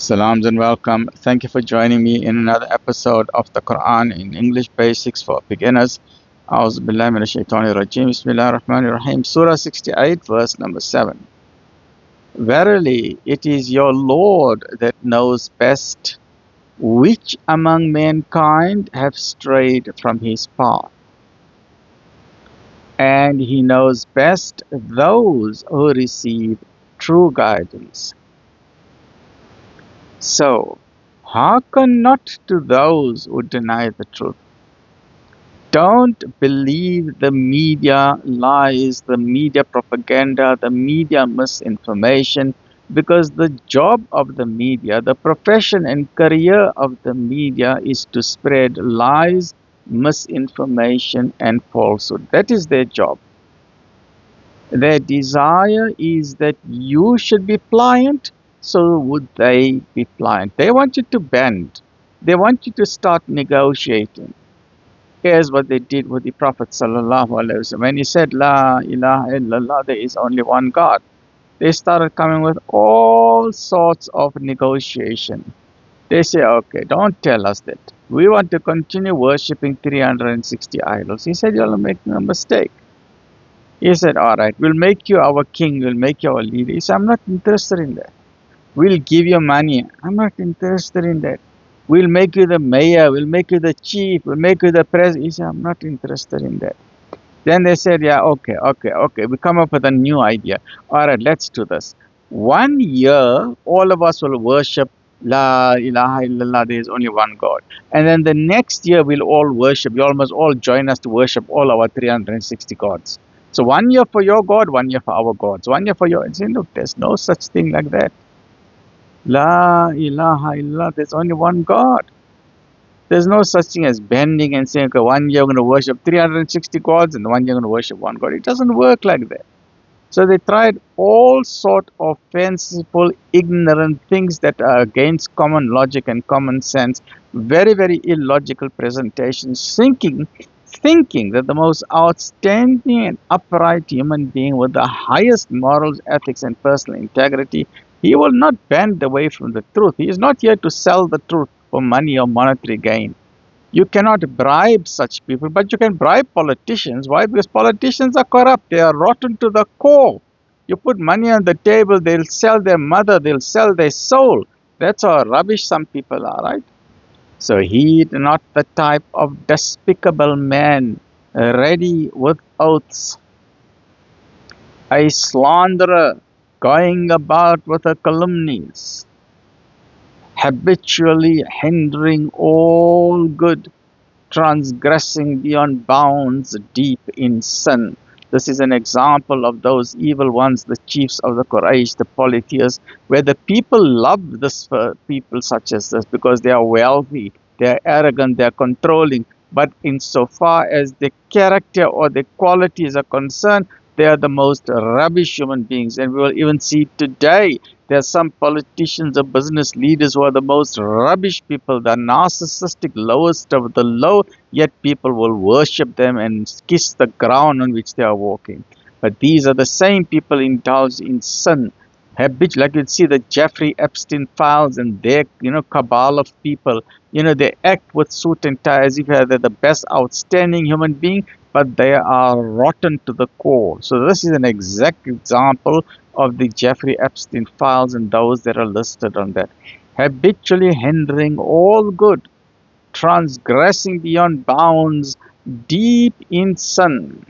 Salams and welcome. Thank you for joining me in another episode of the Quran in English Basics for Beginners. A'udhu billahi minash shaitanir rajeem. Bismillahir rahmanir rahim. Surah 68, verse number 7. Verily, it is your Lord that knows best which among mankind have strayed from his path. And he knows best those who receive true guidance. So, hearken not to those who deny the truth. Don't believe the media lies, the media propaganda, the media misinformation, because the job of the media, the profession and career of the media is to spread lies, misinformation and falsehood. That is their job. Their desire is that you should be pliant, so would they be pliant. They want you to bend. They want you to start negotiating. Here's what they did with the Prophet Sal'lal'laa'hu A'layhi Was'sal'lam. When he said, La ilaha illallah, there is only one God, they started coming with all sorts of negotiation. They say, okay, don't tell us that. We want to continue worshipping 360 idols. He said, you're making a mistake. He said, all right, we'll make you our king, we'll make you our leader. He said, I'm not interested in that. We'll give you money. I'm not interested in that. We'll make you the mayor, we'll make you the chief, we'll make you the president. He said, I'm not interested in that. Then they said, yeah, okay. We come up with a new idea. All right, let's do this. 1 year, all of us will worship La ilaha illallah, there is only one God. And then the next year, we'll all worship. You all must all join us to worship all our 360 gods. So 1 year for your God, 1 year for our gods. 1 year for your... And say, look, there's no such thing like that. La ilaha illallah, there's only one God. There's no such thing as bending and saying, okay, 1 year we're going to worship 360 gods and 1 year we're going to worship one God. It doesn't work like that. So they tried all sort of fanciful, ignorant things that are against common logic and common sense. Very, very illogical presentations, thinking that the most outstanding and upright human being with the highest morals, ethics and personal integrity, he will not bend away from the truth. He is not here to sell the truth for money or monetary gain. You cannot bribe such people, but you can bribe politicians. Why? Because politicians are corrupt. They are rotten to the core. You put money on the table, they'll sell their mother, they'll sell their soul. That's how rubbish some people are, right? So heed not the type of despicable man, ready with oaths, a slanderer, going about with the calumnies, habitually hindering all good, transgressing beyond bounds, deep in sin. This is an example of those evil ones, the chiefs of the Quraysh, the polytheists, where the people love this people such as this because they are wealthy, they are arrogant, they are controlling. But insofar as the character or the qualities are concerned, they are the most rubbish human beings. And we will even see today, there are some politicians or business leaders who are the most rubbish people, the narcissistic, lowest of the low, yet people will worship them and kiss the ground on which they are walking. But these are the same people indulged in sin. Like you'd see the Jeffrey Epstein files and their, cabal of people, they act with suit and tie as if they're the best outstanding human being, but they are rotten to the core. So this is an exact example of the Jeffrey Epstein files and those that are listed on that. Habitually hindering all good, transgressing beyond bounds, deep in sin,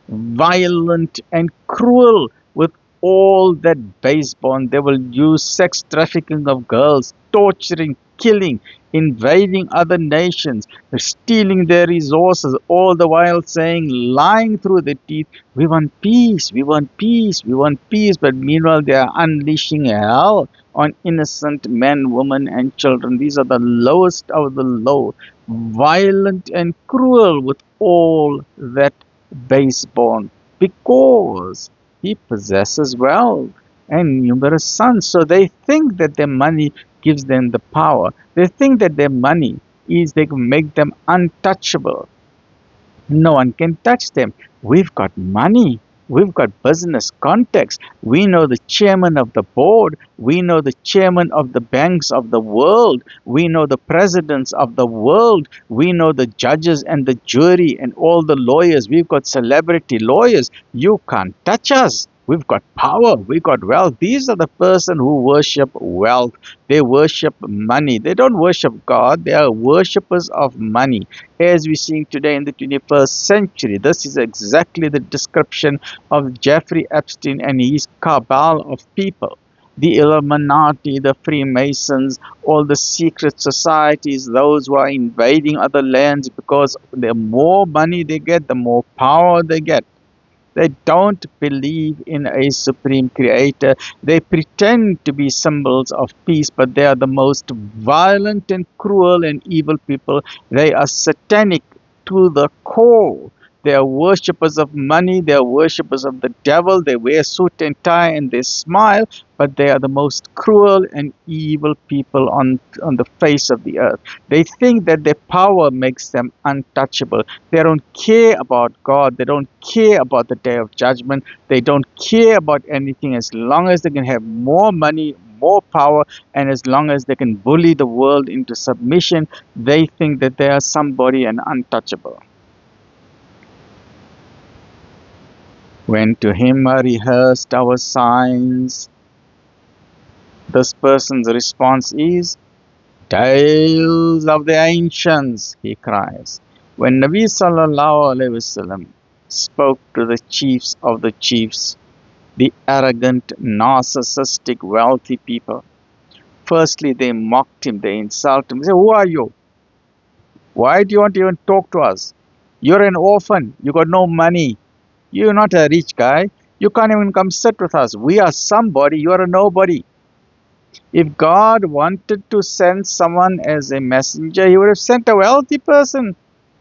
violent and cruel with all that base bond. They will use sex trafficking of girls, torturing, killing, invading other nations, stealing their resources, all the while saying, lying through the teeth, we want peace, we want peace, we want peace. But meanwhile, they are unleashing hell on innocent men, women, and children. These are the lowest of the low, violent and cruel with all that base bond, because he possesses wealth and numerous sons. So they think that their money gives them the power. They think that their money is they can make them untouchable. No one can touch them. We've got money. We've got business contacts. We know the chairman of the board. We know the chairman of the banks of the world. We know the presidents of the world. We know the judges and the jury and all the lawyers. We've got celebrity lawyers. You can't touch us. We've got power. We've got wealth. These are the person who worship wealth. They worship money. They don't worship God. They are worshippers of money. As we're seeing today in the 21st century, this is exactly the description of Jeffrey Epstein and his cabal of people. The Illuminati, the Freemasons, all the secret societies, those who are invading other lands, because the more money they get, the more power they get. They don't believe in a supreme creator. They pretend to be symbols of peace, but they are the most violent and cruel and evil people. They are satanic to the core. They are worshippers of money. They are worshippers of the devil. They wear suit and tie and they smile, but they are the most cruel and evil people on the face of the earth. They think that their power makes them untouchable. They don't care about God. They don't care about the day of judgment. They don't care about anything as long as they can have more money, more power, and as long as they can bully the world into submission, they think that they are somebody and untouchable. When to him are rehearsed our signs, this person's response is, "Tales of the ancients," he cries. When Nabi Sal'lal'laa'hu A'layhi Was'sallam spoke to the chiefs of the chiefs, the arrogant, narcissistic, wealthy people, firstly they mocked him, they insulted him. They said, "Who are you? Why do you want to even talk to us? You're an orphan, you got no money. You're not a rich guy. You can't even come sit with us. We are somebody, you're a nobody." If God wanted to send someone as a messenger, he would have sent a wealthy person.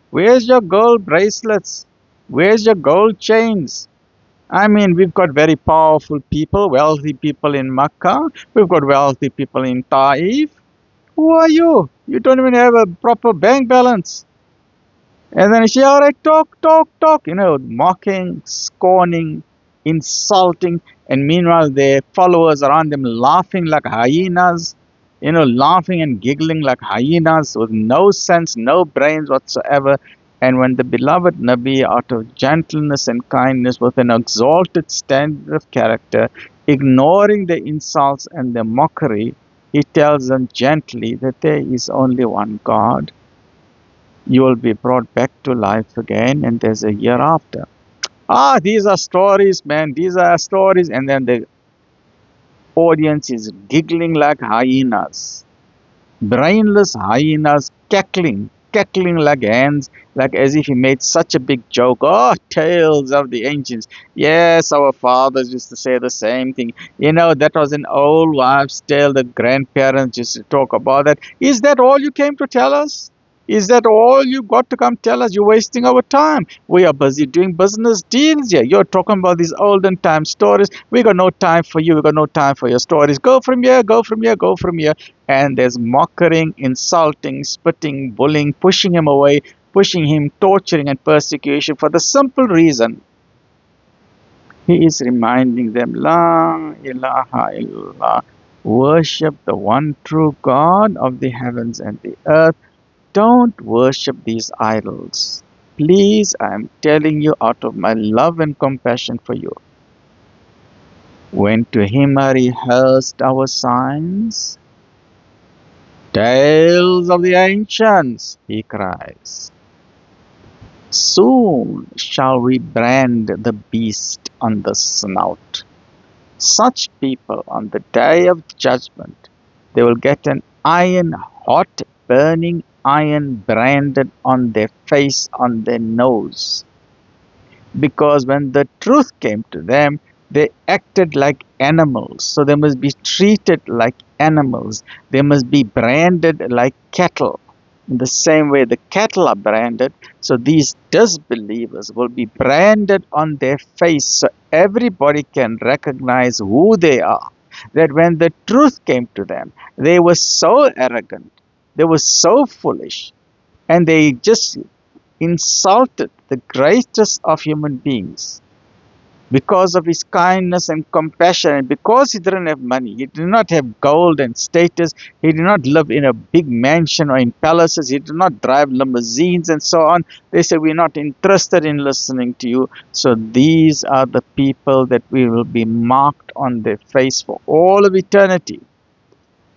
Where's your gold bracelets? Where's your gold chains? I mean, we've got very powerful people, wealthy people in Makkah. We've got wealthy people in Taif. Who are you? You don't even have a proper bank balance. And then he said, "All right, talk, mocking, scorning, insulting, and meanwhile their followers around them laughing like hyenas, laughing and giggling like hyenas with no sense, no brains whatsoever. And when the beloved Nabi, out of gentleness and kindness, with an exalted standard of character, ignoring the insults and the mockery, he tells them gently that there is only one God. You will be brought back to life again, and there's a hereafter. These are stories, man. These are stories. And then the audience is giggling like hyenas. Brainless hyenas cackling like hens, like as if he made such a big joke. Tales of the ancients. Yes, our fathers used to say the same thing. That was an old wives' tale. The grandparents used to talk about that. Is that all you came to tell us? Is that all you got to come tell us? You're wasting our time. We are busy doing business deals here. You're talking about these olden time stories. We got no time for you. We got no time for your stories. Go from here, go from here, go from here. And there's mocking, insulting, spitting, bullying, pushing him away, pushing him, torturing and persecution for the simple reason he is reminding them, La ilaha illallah, worship the one true God of the heavens and the earth. Don't worship these idols. Please, I am telling you out of my love and compassion for you. When to him are rehearsed our signs, tales of the ancients, he cries, soon shall we brand the beast on the snout. Such people on the day of judgment, they will get an iron hot burning iron branded on their face, on their nose. Because when the truth came to them, they acted like animals. So they must be treated like animals. They must be branded like cattle. In the same way the cattle are branded, so these disbelievers will be branded on their face so everybody can recognize who they are. That when the truth came to them, they were so arrogant, they were so foolish, and they just insulted the greatest of human beings. because of his kindness and compassion, and because he didn't have money, he did not have gold and status, he did not live in a big mansion or in palaces, he did not drive limousines and so on. They said, we're not interested in listening to you. So these are the people that we will be marked on their face for all of eternity.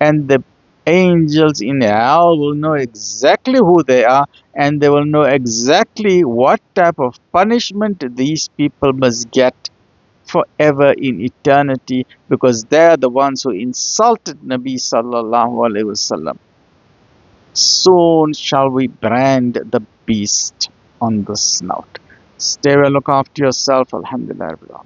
And the angels in hell will know exactly who they are, and they will know exactly what type of punishment these people must get forever in eternity, because they're the ones who insulted Nabi Sal'lal'laa'hu A'layhi Was'sallam. Soon shall we brand the beast on the snout. Stay well, look after yourself. Alhamdulillah.